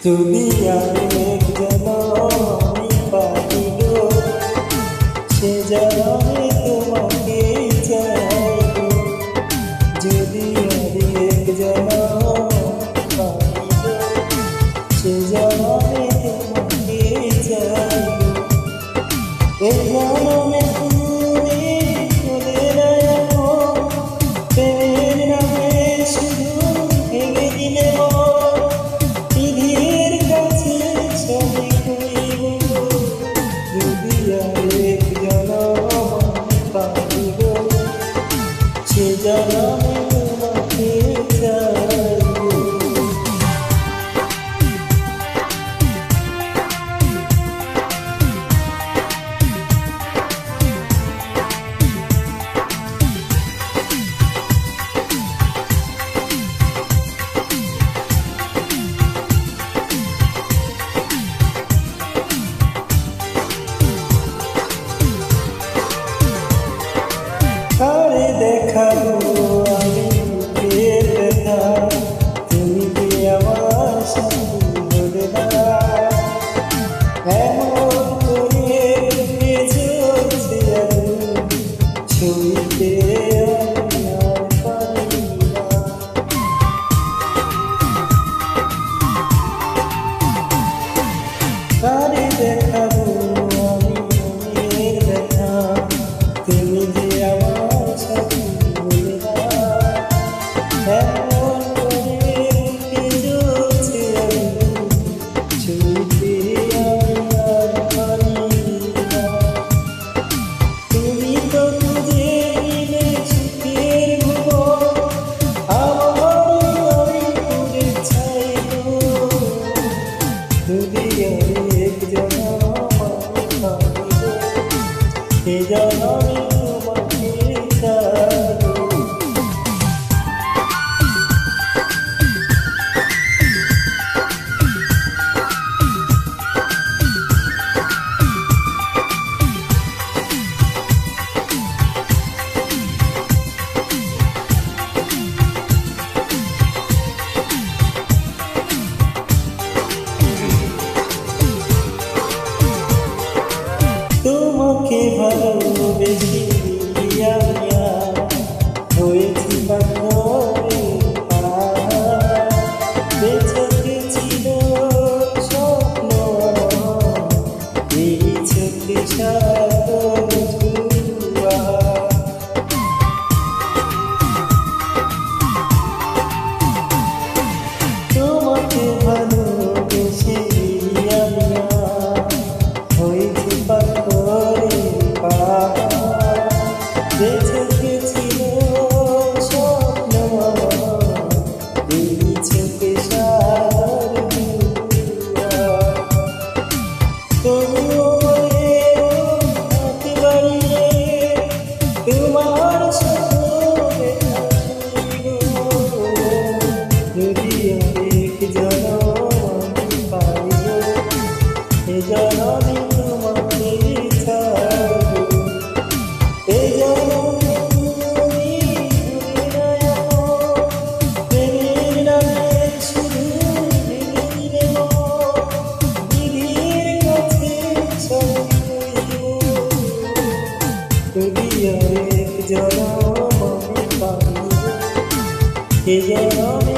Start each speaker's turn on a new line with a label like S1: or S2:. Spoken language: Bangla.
S1: যদি আমি জনমে পাই গো, সে জনমে তোমাকে চাইব। যদি আমি জনম পাই গো, সে জনমে তোমাকে চাইব। এই জনমে তুমি বলে রাখো, প্রেমের নামে শুধু ভেঙে দিলে বিধির কাছে সবই কইব। যদি আরেক জনম পাই গো, সে জনমে তোমাকে চাইব। কারে দেখাবো আমি বুকের ব্যথা, তুমি কি আমার সাথে বলে না? এমন করে বুকে জ্বলছে আগুন, ছুঁইতে আমি আর পারি না। কারে দেখাবো আমি মনের ব্যথা, তুমি যে আমার সাথে বলে না? এমন করে বুকে জ্বলছে আগুন, ছুঁইতে আমি আর পারি না। তুমি তো খুঁজে নিলে সুখের ভুবন, আমার হৃদয় পুড়ে ছাই গো। যদি আরেক জনম আমি পাই গো, সে জনমে তোমাকে চাইব। তোমাকে ভালোবেসে আমি হয়েছি পাথরে পাহাড়। বেঁচে ছিল স্বপ্ন, এই চোখে সাগর জুয়া। তোমাকে ভালোবেসে আমি হয়েছি পাথরে পাহাড়। বেঁচে ছিল স্বপ্ন, এই চোখে সাগর জুয়া। তবুও বলে হাত বাড়িয়ে তোমার স্বপ্ন দেখা শুইব। যদি আরেক জনম আমি পাই গো, সে জনমে তোমাকে চাইব। এই জনমে তুমি ভুলে না আমায়, প্রেমের নামে শুধু ভেঙে দিলে বিধির কাছে সবই কইব। যদি আরেক জনম আমি পাই গো, সে জনমে